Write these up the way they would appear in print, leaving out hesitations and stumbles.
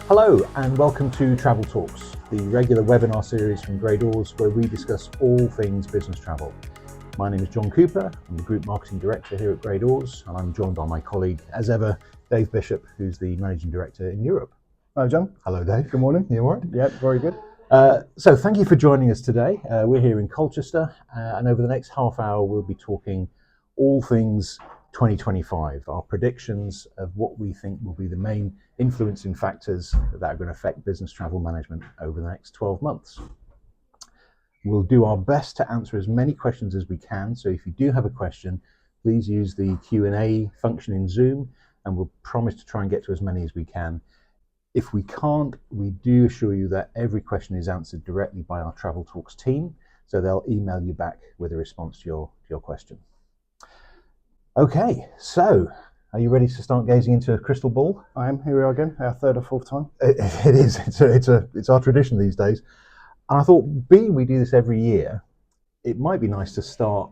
Hello and welcome to Travel Talks, the regular webinar series from Grey Doors where we discuss all things business travel. My name is John Cooper, I'm the Group Marketing Director here at Grey Doors, and I'm joined by my colleague, as ever, Dave Bishop, who's the Managing Director in Europe. Hello, John. Hello, Dave. Good morning. You all right? Yep, very good. So thank you for joining us today. We're here in Colchester, and over the next half hour we'll be talking all things 2025, our predictions of what we think will be the main influencing factors that are going to affect business travel management over the next 12 months. We'll do our best to answer as many questions as we can, so if you do have a question, please use the Q&A function in Zoom, and we'll promise to try and get to as many as we can. If we can't, we do assure you that every question is answered directly by our Travel Talks team, so they'll email you back with a response to your question. Okay, so are you ready to start gazing into a crystal ball? I am. Here we are again, our third or fourth time. It is. It's our tradition these days. And I thought, being we do this every year, it might be nice to start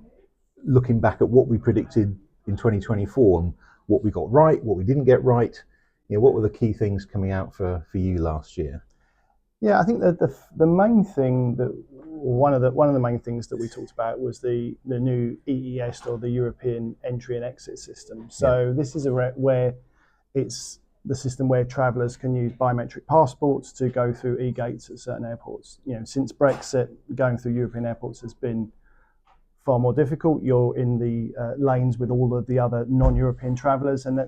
looking back at what we predicted in 2024 and what we got right, what we didn't get right. You know, what were the key things coming out for you last year? Yeah, I think that the main thing that one of the main things that we talked about was the new EES, or the European Entry and Exit System. So this is where it's the system where travellers can use biometric passports to go through e-gates at certain airports. You know, since Brexit, going through European airports has been far more difficult. You're in the lanes with all of the other non-European travellers, and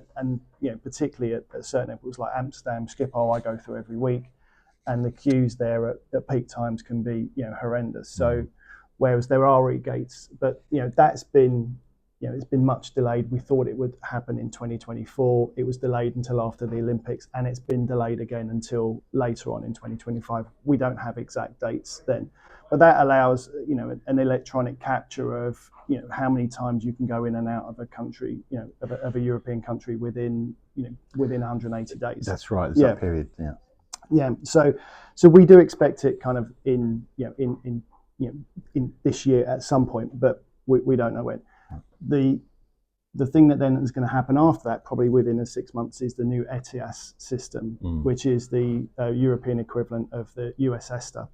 you know, particularly at certain airports like Amsterdam, Schiphol, I go through every week, and the queues there at peak times can be, you know, horrendous. So, whereas there are e-gates, but you know, that's been, you know, it's been much delayed. We thought it would happen in 2024. It was delayed until after the Olympics, and it's been delayed again until later on in 2025. We don't have exact dates then, but that allows, you know, an electronic capture of, you know, how many times you can go in and out of a country, you know, of a European country within 180 days. That's right. That period. Yeah. Yeah. So we do expect it kind of in this year at some point, but we don't know when. The thing that then is going to happen after that, probably within 6 months, is the new ETIAS system, which is the European equivalent of the US ESTA,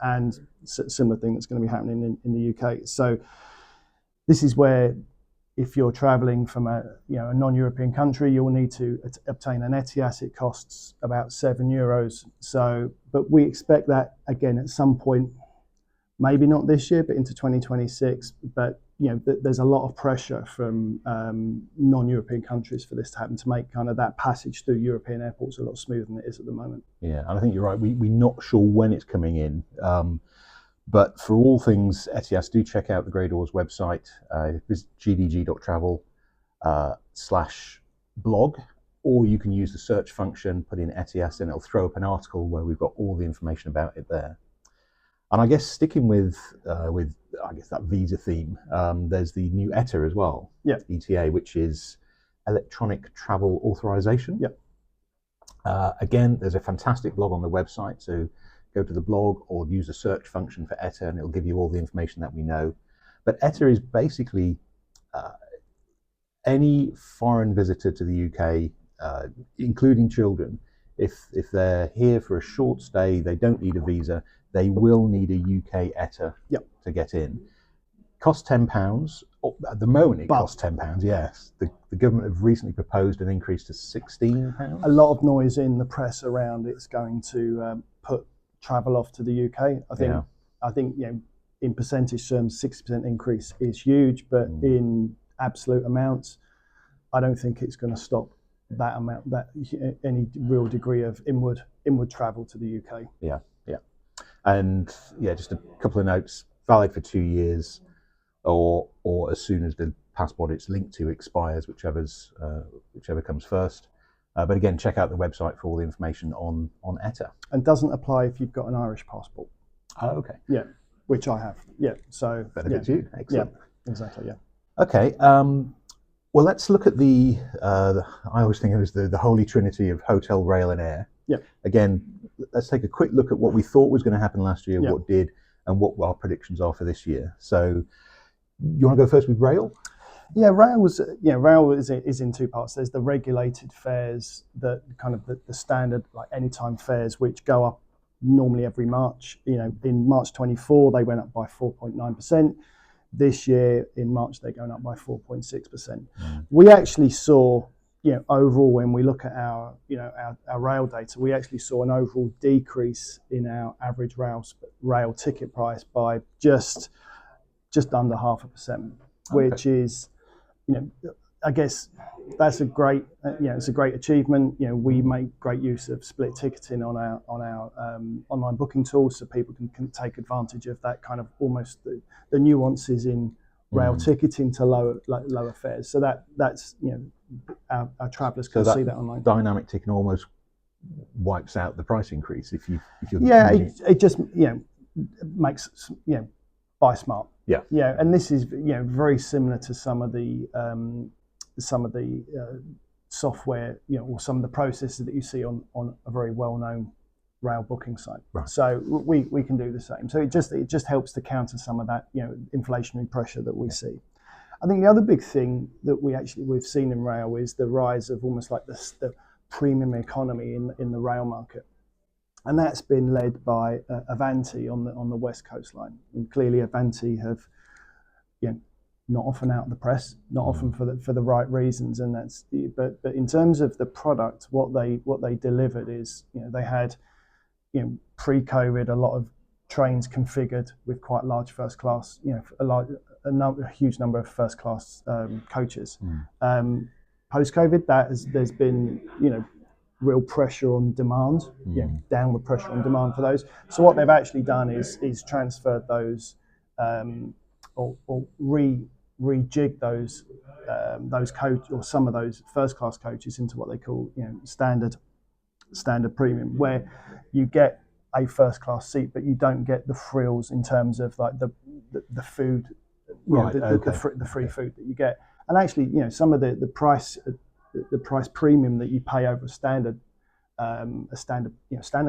and similar thing that's going to be happening in the UK. So this is where, if you're traveling from a non-European country, you'll need to obtain an ETIAS. It costs about €7. So, but we expect that again at some point, maybe not this year, but into 2026. But you know, there's a lot of pressure from non-European countries for this to happen, to make kind of that passage through European airports a lot smoother than it is at the moment. Yeah, and I think you're right. We're not sure when it's coming in. But for all things ETIAS, do check out the Grey Doors website. Visit gdg.travel/blog, or you can use the search function, put in ETIAS, and it'll throw up an article where we've got all the information about it there. And I guess sticking with I guess that visa theme, there's the new ETA as well. Yeah. ETA, which is Electronic Travel Authorization. Yeah. Again, there's a fantastic blog on the website, so go to the blog or use the search function for ETA, and it'll give you all the information that we know. But ETA is basically any foreign visitor to the UK, including children, if they're here for a short stay, they don't need a visa, they will need a UK ETA to get in. Costs £10. At the moment, it costs £10. Yes, the government have recently proposed an increase to £16. A lot of noise in the press around it's going to put travel off to the UK. I think you know, in percentage terms, 60% increase is huge, but in absolute amounts, I don't think it's going to stop that amount, that any real degree of inward travel to the UK. Yeah. And just a couple of notes: valid for 2 years, or as soon as the passport it's linked to expires, whichever comes first. But again, check out the website for all the information on ETA. And doesn't apply if you've got an Irish passport. Oh, okay. Yeah, which I have. Yeah, so benefits you. Excellent. Yeah, exactly. Yeah. Okay. Well, let's look at I always think it was the holy trinity of hotel, rail, and air. Yeah. Again, let's take a quick look at what we thought was going to happen last year, what did, and what our predictions are for this year. So, you want to go first with rail? Yeah, rail is in two parts. There's the regulated fares, that kind of the standard like anytime fares, which go up normally every March. In March 24 they went up by 4.9%. This year in March they're going up by 4.6%. We actually saw, overall, when we look at our rail data, we actually saw an overall decrease in our average rail ticket price by just under 0.5%, which is, I guess that's a great, it's a great achievement. We make great use of split ticketing on our online booking tools, so people can take advantage of that kind of almost the nuances in rail ticketing to lower fares. So that's our travellers can see that online. Dynamic ticketing almost wipes out the price increase if you're it just makes buy smart. Yeah, and this is very similar to some of the software, or some of the processes that you see on a very well-known rail booking site. Right. So we can do the same. So it just helps to counter some of that inflationary pressure that we see. I think the other big thing that we've seen in rail is the rise of almost like the premium economy in the rail market. And that's been led by Avanti on the West Coast line. And clearly Avanti have, not often out of the press, not often for the right reasons. And but in terms of the product, what they delivered is, they had, pre-COVID, a lot of trains configured with quite large first class, a huge number of first class coaches. Post-COVID, there's been, real pressure on demand, downward pressure on demand for those. So what they've actually done is transferred those, or rejig those coach, or some of those first class coaches into what they call standard premium, where you get a first class seat, but you don't get the frills in terms of like the food, the free food that you get. And actually, some of the price premium that you pay over a standard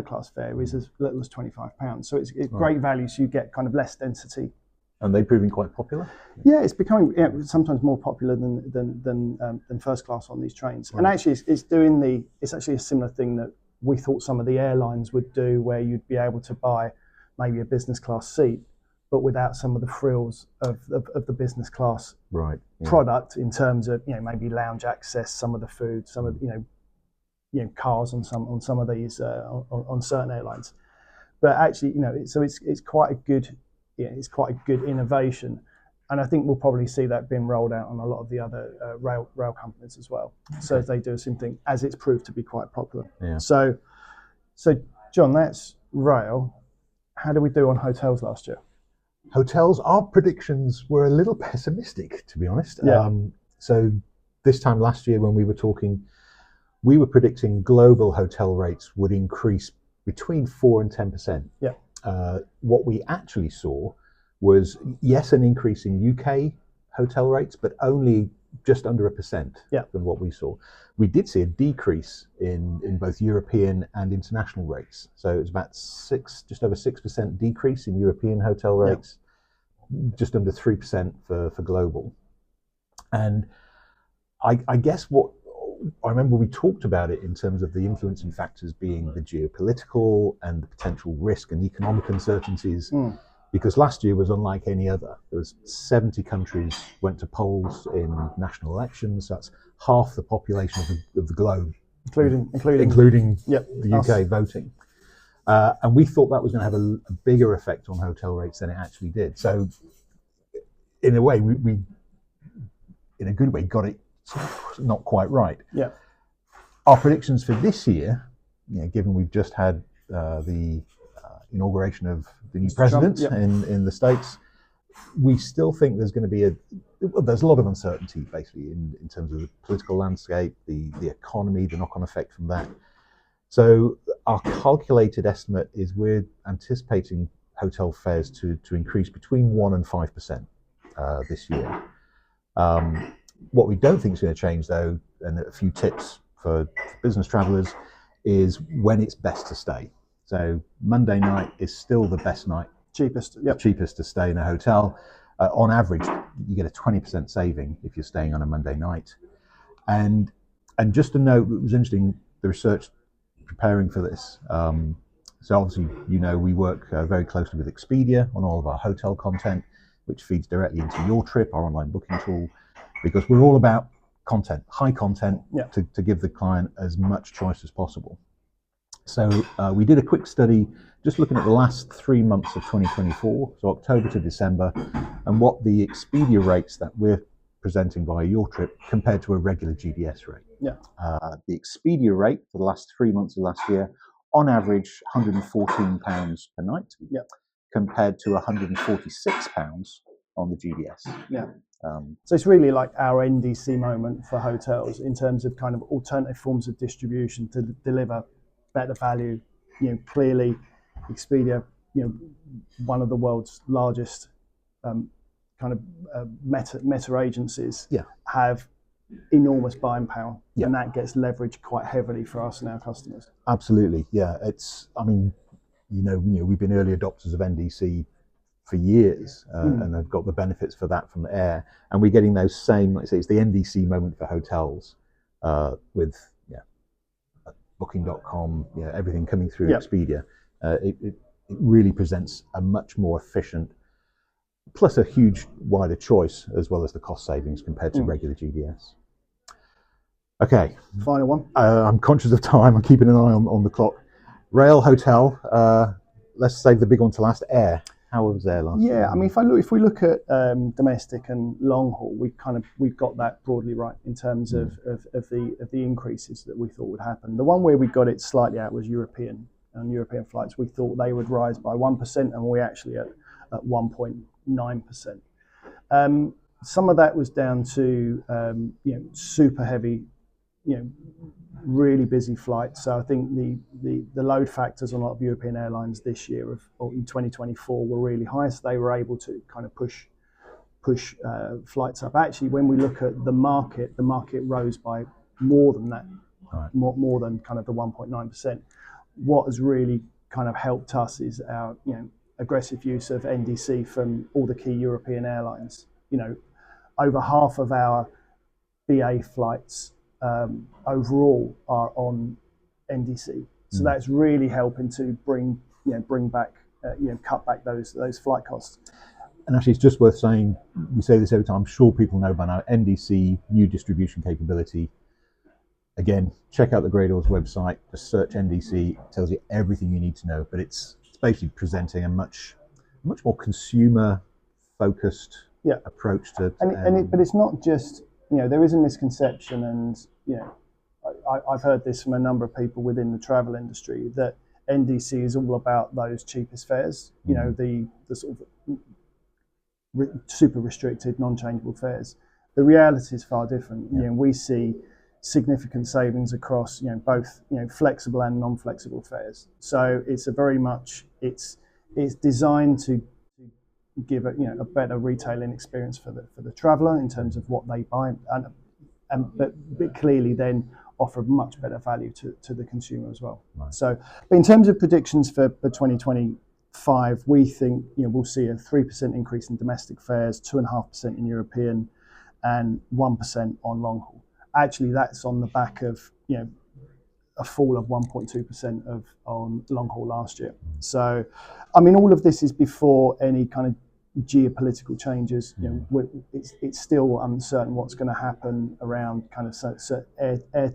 class fare is as little as £25. So it's great value. So you get kind of less density. And they're proving quite popular. Yeah, it's becoming sometimes more popular than first class on these trains. Right. And actually, it's actually a similar thing that we thought some of the airlines would do, where you'd be able to buy maybe a business class seat, but without some of the frills of the business class product, in terms of maybe lounge access, some of the food, some of cars on some of these on certain airlines. But actually, so it's quite a good innovation, and I think we'll probably see that being rolled out on a lot of the other rail companies as well. Okay. So they do the same thing, as it's proved to be quite popular. Yeah. So John, that's rail. How did we do on hotels last year? Hotels, our predictions were a little pessimistic, to be honest. Yeah. So this time last year when we were talking, we were predicting global hotel rates would increase between 4 and 10%. Yeah. What we actually saw was, yes, an increase in UK hotel rates, but only just under 1% than what we saw. We did see a decrease in both European and international rates. So it was about just over 6% decrease in European hotel rates, just under 3% for global. And I guess what I remember, we talked about it in terms of the influencing factors being the geopolitical and the potential risk and economic uncertainties. Because last year was unlike any other. There was 70 countries went to polls in national elections. That's half the population of the globe, including the UK voting. And we thought that was going to have a bigger effect on hotel rates than it actually did. So, in a way, we in a good way got it not quite right. Yeah. Our predictions for this year, given we've just had the inauguration of the new president in the States, we still think there's going to be there's a lot of uncertainty, basically, in terms of the political landscape, the economy, the knock-on effect from that. So our calculated estimate is we're anticipating hotel fares to increase between 1% and 5% this year. What we don't think is going to change, though, and a few tips for business travellers, is when it's best to stay. So Monday night is still the best night, cheapest to stay in a hotel. On average, you get a 20% saving if you're staying on a Monday night. And just a note, it was interesting, the research preparing for this. So obviously, we work very closely with Expedia on all of our hotel content, which feeds directly into YourTrip, our online booking tool, because we're all about content, high content, to give the client as much choice as possible. So we did a quick study just looking at the last 3 months of 2024, so October to December, and what the Expedia rates that we're presenting via YourTrip compared to a regular GDS rate. The Expedia rate for the last 3 months of last year, on average, £114 per night, compared to £146 on the GDS. So it's really like our NDC moment for hotels in terms of kind of alternative forms of distribution to deliver better value. Clearly, Expedia, one of the world's largest kind of meta agencies, have enormous buying power, and that gets leveraged quite heavily for us and our customers. Absolutely, yeah. We've been early adopters of NDC for years, and have got the benefits for that from the air, and we're getting those same, like I say, it's the NDC moment for hotels with Booking.com, everything coming through Expedia. It really presents a much more efficient, plus a huge wider choice, as well as the cost savings compared to regular GDS. Okay. Final one. I'm conscious of time. I'm keeping an eye on the clock. Rail, hotel. Let's save the big one to last. Air. How was air last year? I mean, if we look at domestic and long haul, we've got that broadly right in terms of the increases that we thought would happen. The one where we got it slightly out was European flights. We thought they would rise by 1%, and we actually at 1.9%. Some of that was down to super heavy, really busy flights. So I think the load factors on a lot of European airlines this year or in 2024 were really high, so they were able to kind of push flights up. Actually, when we look at the market rose by more than that, more than kind of the 1.9%. What has really kind of helped us is our aggressive use of NDC from all the key European airlines. Over half of our BA flights overall are on NDC, so that's really helping to bring back cut back those flight costs. And actually, it's just worth saying, we say this every time, I'm sure people know by now, NDC, new distribution capability. Again, check out the Greydor's website, just search NDC, it tells you everything you need to know, but it's basically presenting a much more consumer focused approach to but it's not just, there is a misconception, and I've heard this from a number of people within the travel industry, that NDC is all about those cheapest fares, the sort of super restricted, non-changeable fares. The reality is far different. We see significant savings across both flexible and non-flexible fares. So it's it's designed to give a better retailing experience for the traveller in terms of what they buy, but clearly then offer much better value to the consumer as well. Right. So, but in terms of predictions for 2025, we think we'll see a 3% increase in domestic fares, 2.5% in European, and 1% on long haul. Actually, that's on the back of a fall of 1.2% on long haul last year. So, I mean, all of this is before any kind of geopolitical changes. It's still uncertain what's going to happen around kind of air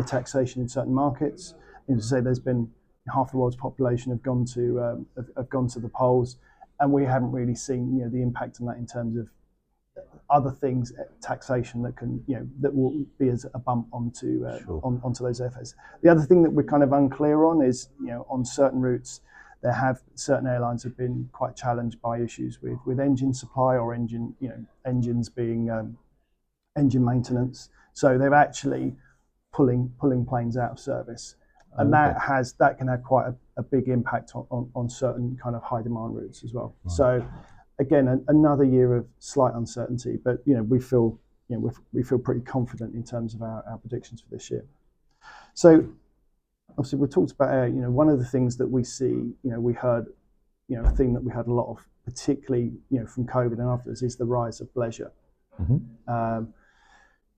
taxation in certain markets. To say there's been half the world's population have gone to the polls, and we haven't really seen the impact on that in terms of other things, taxation that can that will be as a bump onto those airfares. The other thing that we're kind of unclear on is on certain routes certain airlines have been quite challenged by issues with engine supply or engines being engine maintenance. So they're actually pulling planes out of service, and that can have quite a big impact on certain kind of high demand routes as well. Right. So again, another year of slight uncertainty, but we feel pretty confident in terms of our predictions for this year. So obviously we talked about air. One of the things that we see, we heard a theme that we had a lot of, particularly from COVID and afterwards, is the rise of bleisure. Mm-hmm.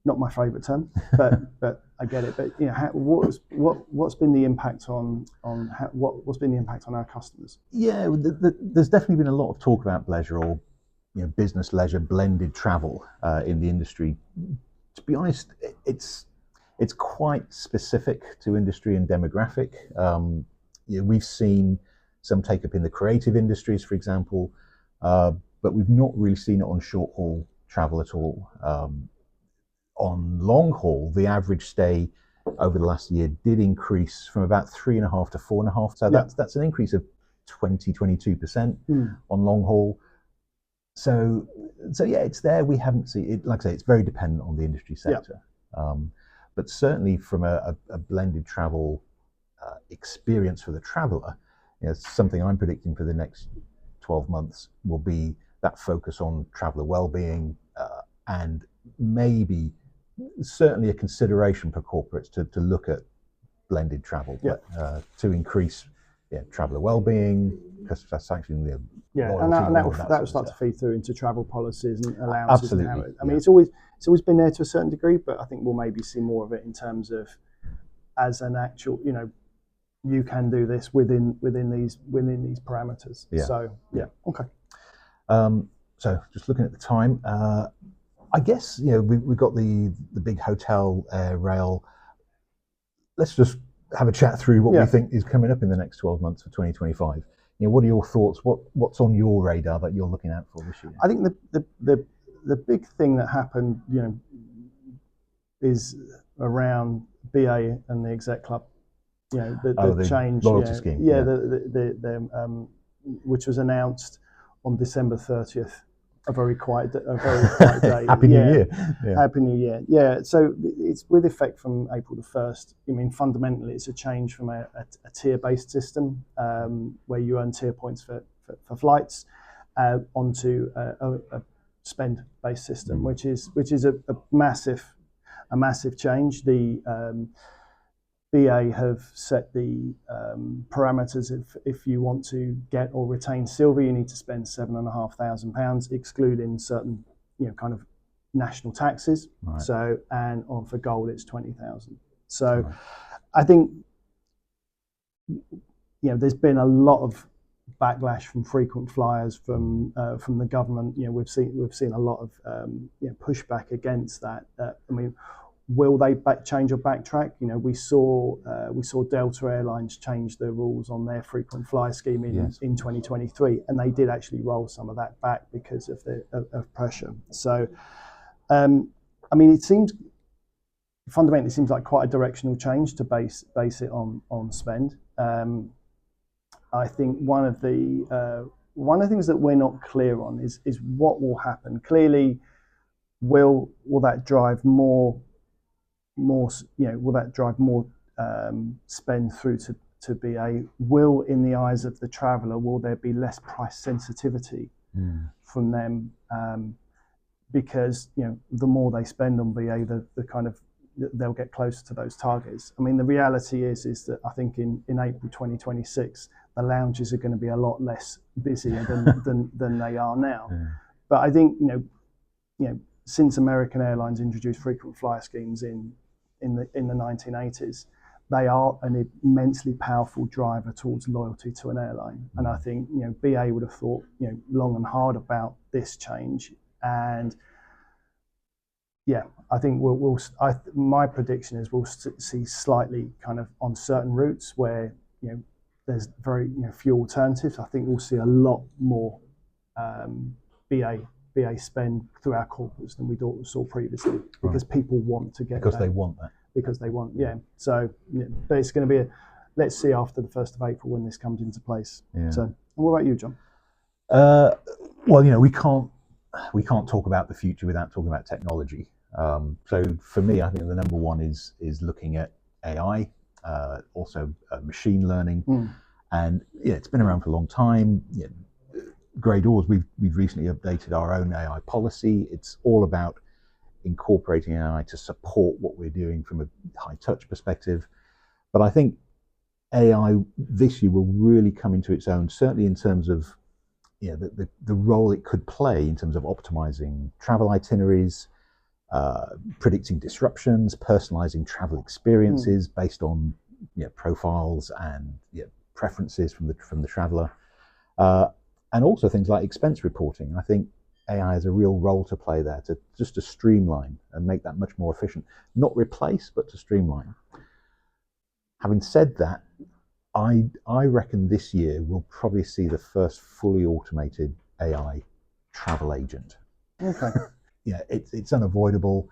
Not my favourite term, but I get it. But what's been the impact what's been the impact on our customers? Yeah, there's definitely been a lot of talk about bleisure, or business leisure blended travel in the industry. To be honest, it's quite specific to industry and demographic. We've seen some take up in the creative industries, for example, but we've not really seen it on short haul travel at all. On long haul, the average stay over the last year did increase from about 3.5 to 4.5. So that's an increase of 22% on long haul. So yeah, it's there. We haven't seen it. Like I say, it's very dependent on the industry sector. But certainly from a blended travel experience for the traveller, something I'm predicting for the next 12 months will be that focus on traveller well-being and maybe certainly a consideration for corporates to look at blended travel to increase traveller well-being, because that's actually and that will start to feed through into travel policies and allowances. Absolutely. I mean, it's always been there to a certain degree, but I think we'll maybe see more of it in terms of as an actual, you can do this within these parameters. Okay. So just looking at the time, I guess we've got the big hotel rail. Let's just have a chat through what we think is coming up in the next 12 months for 2025. What are your thoughts? What's on your radar that you're looking out for this year? I think the big thing that happened, is around BA and the Exec Club. The change, loyalty scheme. The which was announced on December 30th. A very quiet day. Happy New Year. Happy New Year. Yeah. So it's with effect from April the 1st. I mean, fundamentally, it's a change from a tier-based system where you earn tier points for flights onto a spend-based system, which is a massive change. The BA have set the parameters. If you want to get or retain silver, you need to spend £7,500, excluding certain kind of national taxes. Right. So for gold it's 20,000. So right. I think there's been a lot of backlash from frequent flyers from the government. We've seen a lot of pushback against that. I mean, will they change or backtrack? We saw Delta Airlines change the rules on their frequent flyer scheme in 2023, and they did actually roll some of that back because of pressure. So, I mean, it seems like quite a directional change to base it on spend. I think one of the things that we're not clear on is what will happen. Clearly, will that drive more? Will that drive more spend through to BA? Will, in the eyes of the traveller, will there be less price sensitivity from them? Because the more they spend on BA, the kind of they'll get closer to those targets. I mean, the reality is that I think in April 2026, the lounges are going to be a lot less busier than they are now. Yeah. But I think since American Airlines introduced frequent flyer schemes in the 1980s, they are an immensely powerful driver towards loyalty to an airline. And I think BA would have thought long and hard about this change. And I think my prediction is we'll see slightly kind of on certain routes where there's very few alternatives. I think we'll see a lot more BA spend through our corporates than we saw previously, because people want to get because they want that. Because they want, So, but it's going to be let's see after the 1st of April when this comes into place. Yeah. So, and what about you, John? Well, we can't talk about the future without talking about technology. So for me, I think the number one is looking at AI, also machine learning, and it's been around for a long time. Grey Doors, we've recently updated our own AI policy. It's all about incorporating AI to support what we're doing from a high touch perspective. But I think AI this year will really come into its own, certainly in terms of the role it could play in terms of optimizing travel itineraries, predicting disruptions, personalizing travel experiences based on profiles and preferences from the traveler, and also things like expense reporting. I think AI has a real role to play there to streamline and make that much more efficient. Not replace, but to streamline. Having said that, I reckon this year we'll probably see the first fully automated AI travel agent. Okay. It's unavoidable.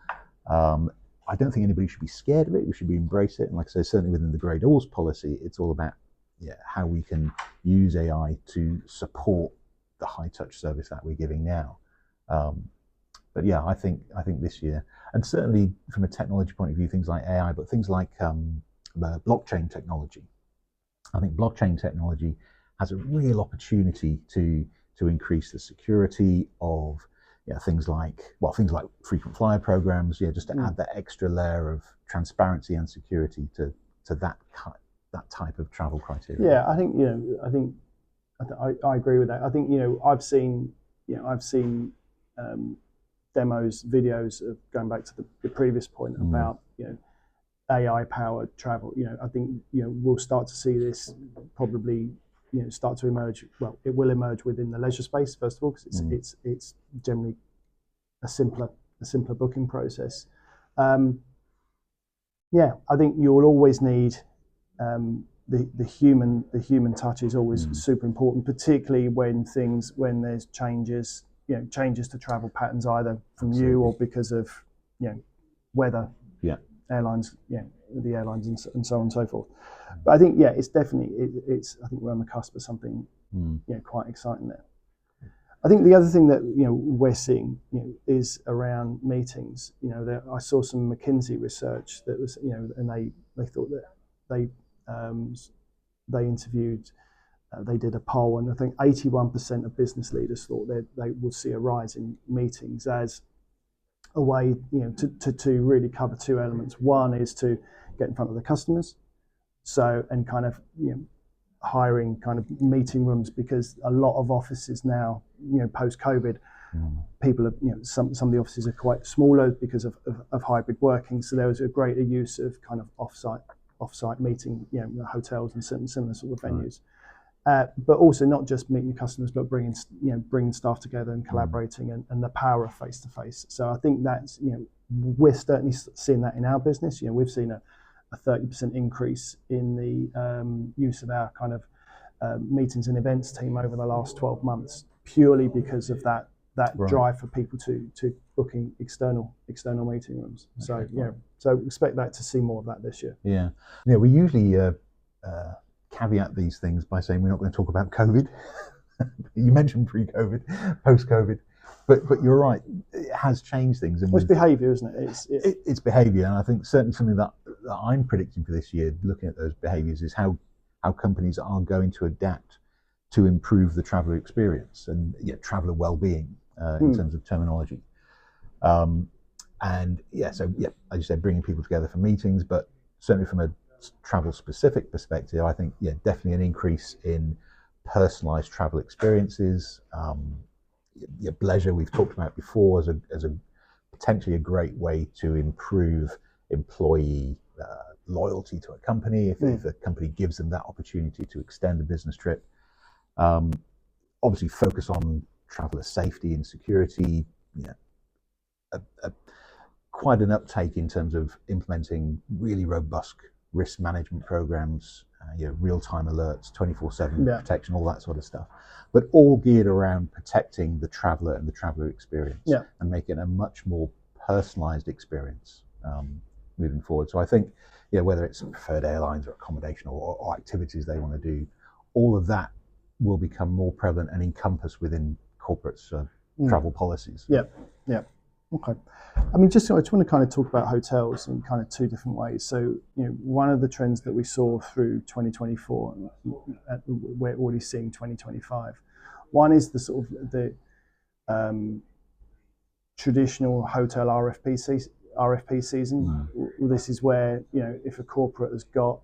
I don't think anybody should be scared of it. We should embrace it. And like I say, certainly within the Grey Doors policy, it's all about how we can use AI to support the high touch service that we're giving now. But yeah, I think this year, and certainly from a technology point of view, things like AI, but things like blockchain technology. I think blockchain technology has a real opportunity to increase the security of things like frequent flyer programs, just to add that extra layer of transparency and security to that type of travel criteria. Yeah, I think I agree with that. I think I've seen demos, videos of going back to the previous point about AI-powered travel. I think we'll start to see this probably start to emerge. Well, it will emerge within the leisure space first of all, because it's generally a simpler booking process. I think you'll always need the human touch is always super important, particularly when there's changes to travel patterns, either from you or because of weather. Airlines, the airlines and so on and so forth. But I think it's definitely I think we're on the cusp of something quite exciting there. I think the other thing that we're seeing is around meetings. I saw some McKinsey research that was and they thought that they interviewed they did a poll, and I think 81% of business leaders thought that they would see a rise in meetings as a way to really cover two elements. One is to get in front of the customers, and kind of hiring kind of meeting rooms, because a lot of offices now post COVID, people have some of the offices are quite smaller because of hybrid working, so there was a greater use of kind of off-site meeting, hotels and similar sort of venues. But also not just meeting your customers, but bringing staff together and collaborating, and the power of face to face. So I think that's we're certainly seeing that in our business. We've seen a 30% increase in the use of our kind of meetings and events team over the last 12 months, purely because of that drive for people to booking external meeting rooms. So so expect that to see more of that this year. We usually caveat these things by saying we're not going to talk about COVID. You mentioned pre-COVID, post-COVID, but you're right. It has changed things. And it's behaviour, isn't it? It's behaviour, and I think certainly something that I'm predicting for this year, looking at those behaviours, is how companies are going to adapt to improve the traveller experience and traveller well-being in terms of terminology. So as you said, bringing people together for meetings, but certainly from a travel specific perspective, I think definitely an increase in personalized travel experiences. Bleisure we've talked about before as a potentially a great way to improve employee loyalty to a company if the company gives them that opportunity to extend a business trip. Obviously focus on traveller safety and security. Quite an uptake in terms of implementing really robust risk management programs, real-time alerts, 24/7 protection, all that sort of stuff, but all geared around protecting the traveller and the traveller experience and making a much more personalised experience moving forward. So I think, whether it's preferred airlines or accommodation or activities they want to do, all of that will become more prevalent and encompassed within corporates' travel policies. Okay. I mean, I just want to kind of talk about hotels in kind of two different ways. So, one of the trends that we saw through 2024, and we're already seeing 2025. One is the sort of the traditional hotel RFP season. This is where if a corporate has got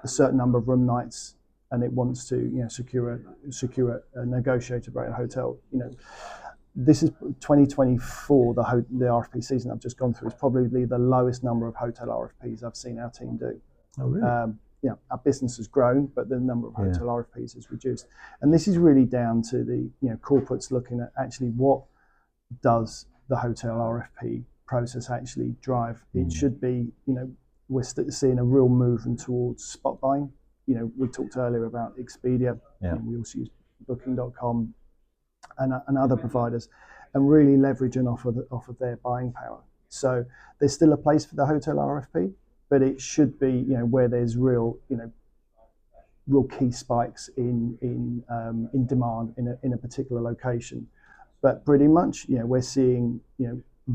a certain number of room nights, and it wants to secure a negotiated rate hotel. This is 2024. The RFP season I've just gone through is probably the lowest number of hotel RFPs I've seen our team do. Oh, really? Our business has grown, but the number of hotel RFPs has reduced, and this is really down to the corporates looking at actually what does the hotel RFP process actually drive. It should be, we're seeing a real movement towards spot buying. We talked earlier about Expedia, and we also use Booking.com and other providers, and really leveraging off of their buying power. So there's still a place for the hotel RFP, but it should be, where there's real key spikes in demand in a particular location. But pretty much, we're seeing,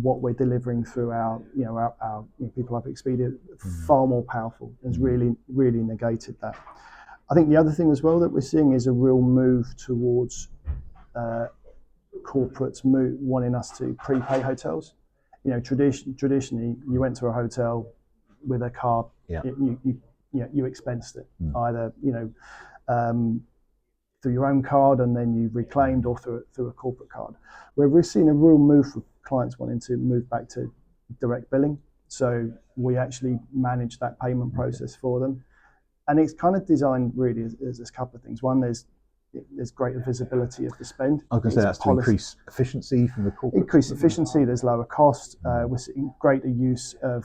what we're delivering through our people like Expedia far more powerful. Has really negated that. I think the other thing as well that we're seeing is a real move towards corporates wanting us to prepay hotels. Traditionally, you went to a hotel with a card, you expensed it, either through your own card and then you reclaimed, or through a corporate card. Where we're seeing a real move for clients wanting to move back to direct billing, so we actually manage that payment process for them, and it's kind of designed really as a couple of things. One, there's greater visibility of the spend. I was going to say that's to increase efficiency from the corporate. Increase efficiency. There's lower cost. We're seeing greater use of.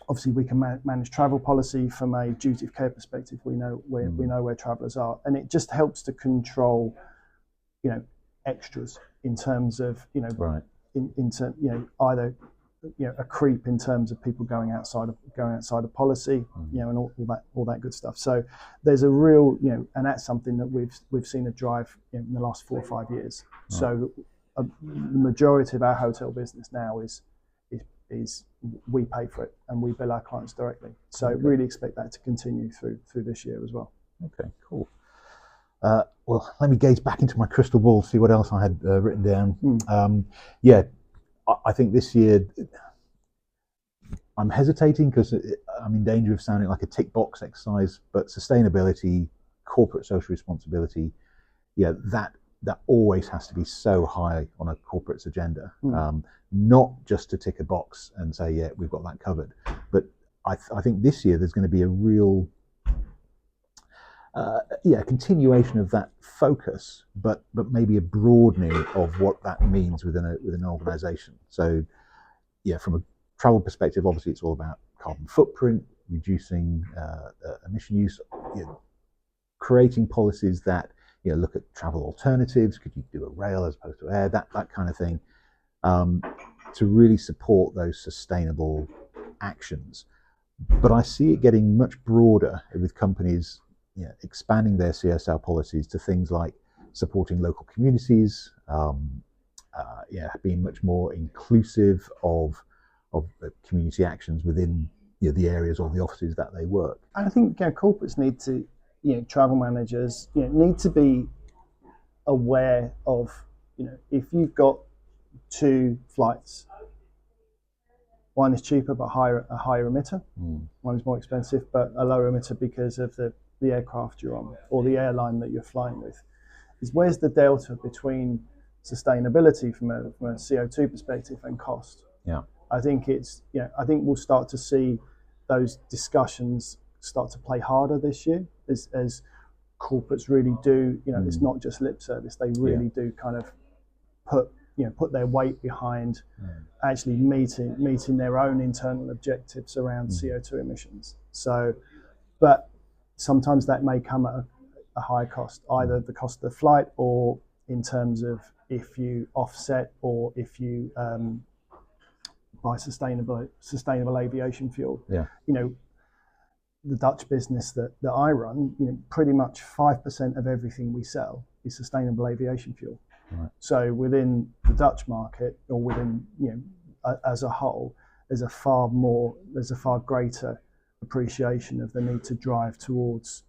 Obviously, we can manage travel policy from a duty of care perspective. We know where travellers are, and it just helps to control, extras in terms of right. Either a creep in terms of people going outside of policy, and all that good stuff. So there's a real and that's something that we've seen a drive in the last 4 or 5 years. Right. So the majority of our hotel business now is we pay for it and we bill our clients directly. So really expect that to continue through this year as well. Okay, cool. Well, let me gaze back into my crystal ball, see what else I had written down. I think this year I'm hesitating because I'm in danger of sounding like a tick box exercise, but sustainability, corporate social responsibility, that always has to be so high on a corporate's agenda. Not just to tick a box and say, we've got that covered. But I think this year there's going to be a real continuation of that focus, but maybe a broadening of what that means within an organisation. So, from a travel perspective, obviously it's all about carbon footprint, reducing emission use, creating policies that look at travel alternatives. Could you do a rail as opposed to air? That kind of thing, to really support those sustainable actions. But I see it getting much broader with companies expanding their CSR policies to things like supporting local communities, being much more inclusive of community actions within the areas or the offices that they work. And I think corporates need to, travel managers, need to be aware of, if you've got 2 flights, one is cheaper but a higher emitter, one is more expensive but a lower emitter because of the aircraft you're on or the airline that you're flying with, is where's the delta between sustainability from a CO2 perspective and cost. I think I think we'll start to see those discussions start to play harder this year as corporates really do, it's not just lip service, they really do kind of put their weight behind actually meeting their own internal objectives around CO2 emissions. So, but sometimes that may come at a high cost, either the cost of the flight or in terms of if you offset or if you buy sustainable aviation fuel. The Dutch business that I run, pretty much 5% of everything we sell is sustainable aviation fuel. Right. So within the Dutch market, or within as a whole, there's a far greater appreciation of the need to drive towards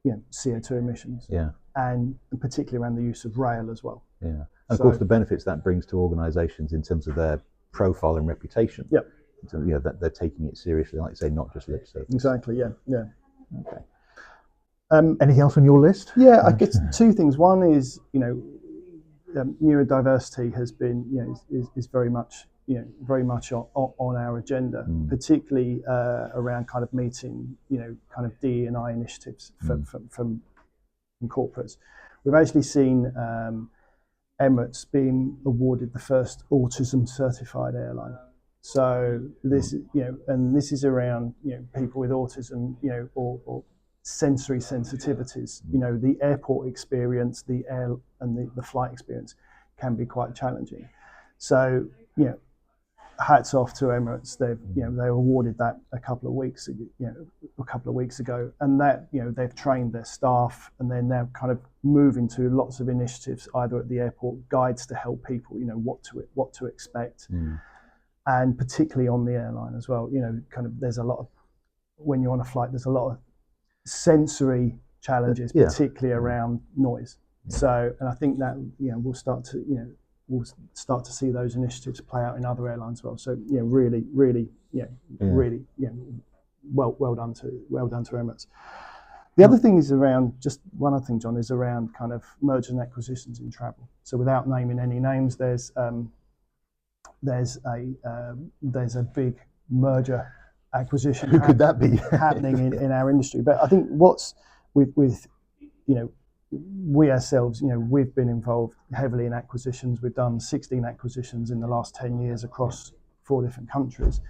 CO2 emissions. And particularly around the use of rail as well. And of course, the benefits that brings to organisations in terms of their profile and reputation. So, that they're taking it seriously, like you say, not just lip service. Exactly. Yeah. Okay. Anything else on your list? Yeah, I guess two things. One is, neurodiversity has been, is very much, on our agenda, particularly around kind of meeting, kind of DE&I initiatives from corporates. We've actually seen Emirates being awarded the first autism certified airline. So this, and this is around, people with autism, or sensory sensitivities. The airport experience, the air and the flight experience can be quite challenging. So, hats off to Emirates. They were awarded that a couple of weeks ago, and that, they've trained their staff, and they're now kind of moving to lots of initiatives, either at the airport, guides to help people, what to expect. And particularly on the airline as well, kind of there's a lot of, when you're on a flight, there's a lot of sensory challenges, particularly around noise. So, and I think that, we'll start to see those initiatives play out in other airlines as well. So, really, well done to Emirates. The other thing is around, just one other thing, John, is around kind of mergers and acquisitions in travel. So without naming any names, there's a big merger acquisition. Who could that be? happening in our industry. But I think what's with we ourselves, we've been involved heavily in acquisitions. We've done 16 acquisitions in the last 10 years across 4 different countries.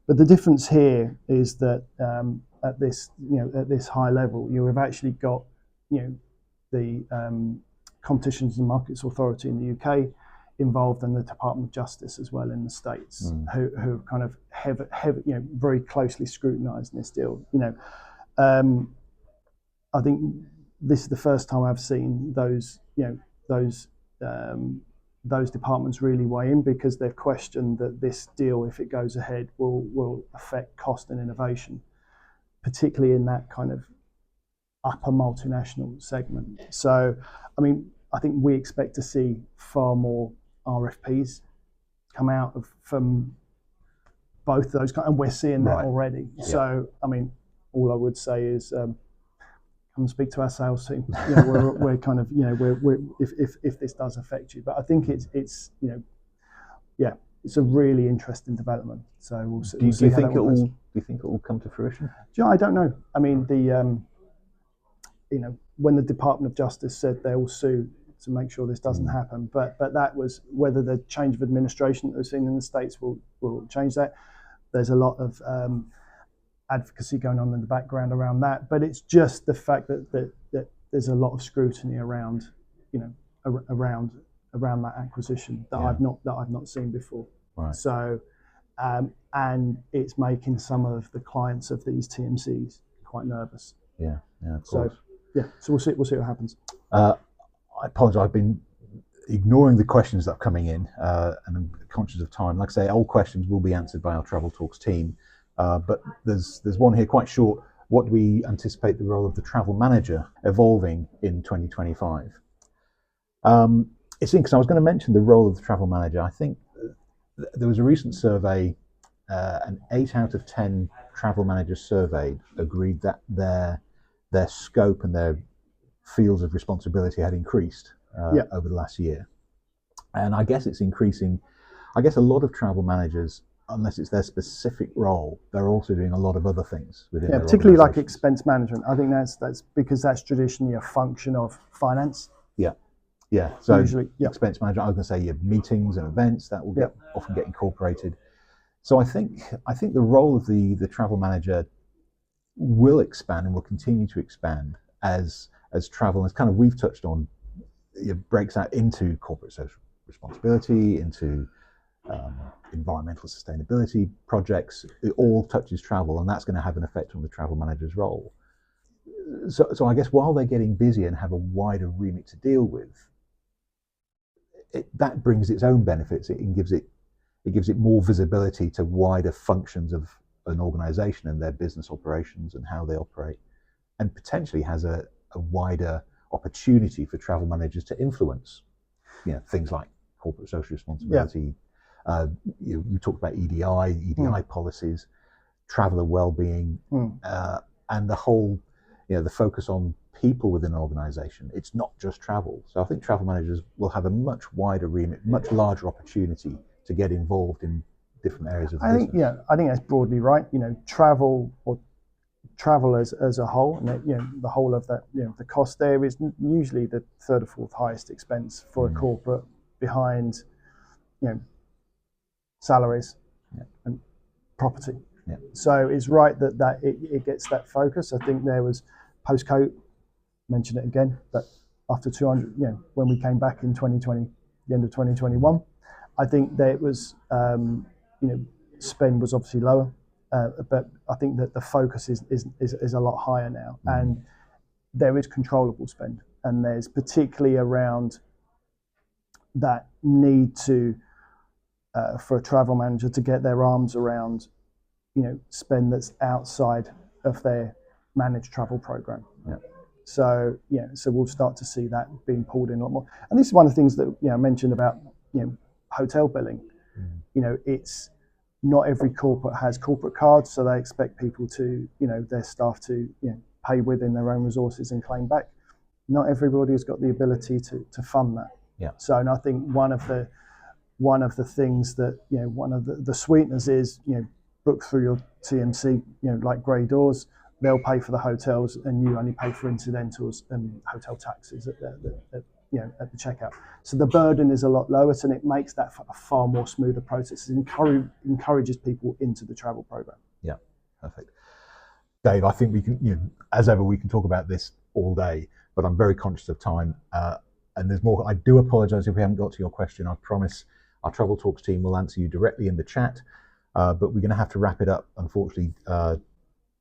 But the difference here is that at this high level, we've actually got, the Competitions and Markets Authority in the UK involved, in the Department of Justice as well in the States, who kind of have very closely scrutinised this deal. I think this is the first time I've seen those departments really weigh in, because they've questioned that this deal, if it goes ahead, will affect cost and innovation, particularly in that kind of upper multinational segment. So, I think we expect to see far more RFPs come out from both those, and we're seeing that already. Yeah. So, all I would say is come and speak to our sales team. We're kind of, we're if this does affect you. But I think it's it's a really interesting development. So we'll see. Do you think it will come to fruition? I don't know. When the Department of Justice said they will sue to make sure this doesn't happen, but that was whether the change of administration that we've seen in the States will change that. There's a lot of advocacy going on in the background around that, but it's just the fact that there's a lot of scrutiny around around that acquisition that I've not seen before. Right. So and it's making some of the clients of these TMCs quite nervous. Yeah, of course. So we'll see what happens. I apologize, I've been ignoring the questions that are coming in, and I'm conscious of time. Like I say, all questions will be answered by our Travel Talks team, but there's one here quite short. What do we anticipate the role of the travel manager evolving in 2025? It's interesting, because I was going to mention the role of the travel manager. I think there was a recent survey, and 8 out of 10 travel managers surveyed agreed that their scope and their fields of responsibility had increased over the last year. And I guess it's increasing. I guess a lot of travel managers, unless it's their specific role, they're also doing a lot of other things within their particularly like expense management. I think that's because that's traditionally a function of finance. Yeah. So usually, expense management, I was going to say your meetings and events, that will often get incorporated. So I think the role of the travel manager will expand and will continue to expand as travel, as kind of we've touched on, it breaks out into corporate social responsibility, into environmental sustainability projects. It all touches travel, and that's going to have an effect on the travel manager's role. So I guess while they're getting busy and have a wider remit to deal with, that brings its own benefits. It gives it more visibility to wider functions of an organisation and their business operations and how they operate, and potentially has a wider opportunity for travel managers to influence, things like corporate social responsibility, You talked about EDI policies, traveller well-being, and the whole, the focus on people within an organisation. It's not just travel. So I think travel managers will have a much wider remit, much larger opportunity to get involved in different areas of the business. I think that's broadly right. Travel or travel as a whole, and the whole of that, the cost there is usually the third or fourth highest expense for a corporate, behind, salaries and property. Yeah. So it's right that it gets that focus. I think there was post-COVID, mention it again, but after 200, when we came back in 2020, the end of 2021, I think that it was, spend was obviously lower, but I think that the focus is a lot higher now, and there is controllable spend, and there's particularly around that need to, for a travel manager to get their arms around, spend that's outside of their managed travel program. Yeah. So we'll start to see that being pulled in a lot more. And this is one of the things that I mentioned about hotel billing. It's not every corporate has corporate cards, so they expect people to their staff to pay within their own resources and claim back. Not everybody has got the ability to fund that. Yeah. So, and I think one of the things that one of the sweeteners is book through your TMC, like Grey Doors. They'll pay for the hotels, and you only pay for incidentals and hotel taxes at the checkout. So the burden is a lot lower, and it makes that a far more smoother process. It encourages people into the travel program. Yeah, perfect. Dave, I think we can, as ever, we can talk about this all day, but I'm very conscious of time, and there's more. I do apologise if we haven't got to your question. I promise our Travel Talks team will answer you directly in the chat, but we're going to have to wrap it up, unfortunately.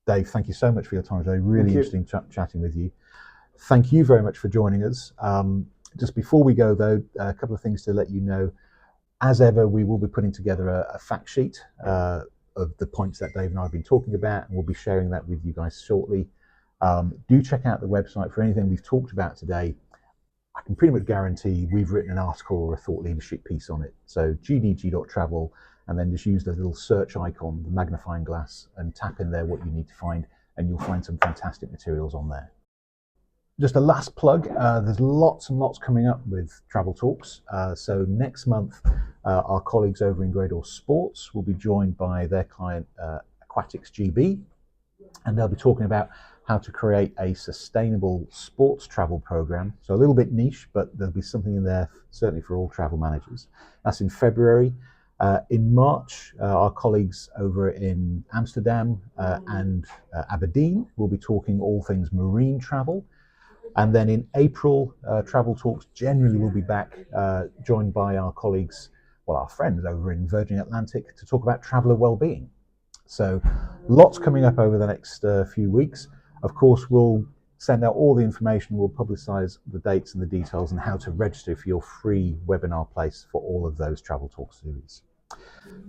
Dave, thank you so much for your time today. Really interesting chatting with you. Thank you very much for joining us. Just before we go, though, a couple of things to let you know. As ever, we will be putting together a fact sheet of the points that Dave and I have been talking about, and we'll be sharing that with you guys shortly. Do check out the website for anything we've talked about today. I can pretty much guarantee we've written an article or a thought leadership piece on it. So gdg.travel, and then just use the little search icon, the magnifying glass, and tap in there what you need to find, and you'll find some fantastic materials on there. Just a last plug, there's lots and lots coming up with Travel Talks. So next month, our colleagues over in Grey Doors Sports will be joined by their client, Aquatics GB, and they'll be talking about how to create a sustainable sports travel program. So a little bit niche, but there'll be something in there certainly for all travel managers. That's in February. In March, our colleagues over in Amsterdam and Aberdeen will be talking all things marine travel. And then in April, Travel Talks generally will be back, joined by our colleagues, our friends over in Virgin Atlantic, to talk about traveller wellbeing. So lots coming up over the next few weeks. Of course, we'll send out all the information, we'll publicise the dates and the details and how to register for your free webinar place for all of those Travel Talk series.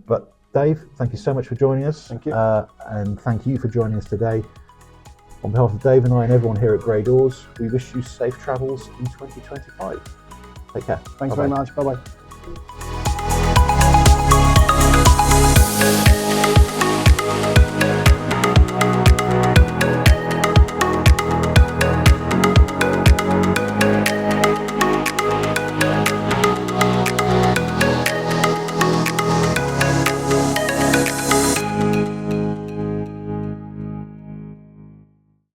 But Dave, thank you so much for joining us. Thank you. And thank you for joining us today. On behalf of Dave and I and everyone here at Grey Doors, we wish you safe travels in 2025. Take care. Thanks very much. Bye-bye.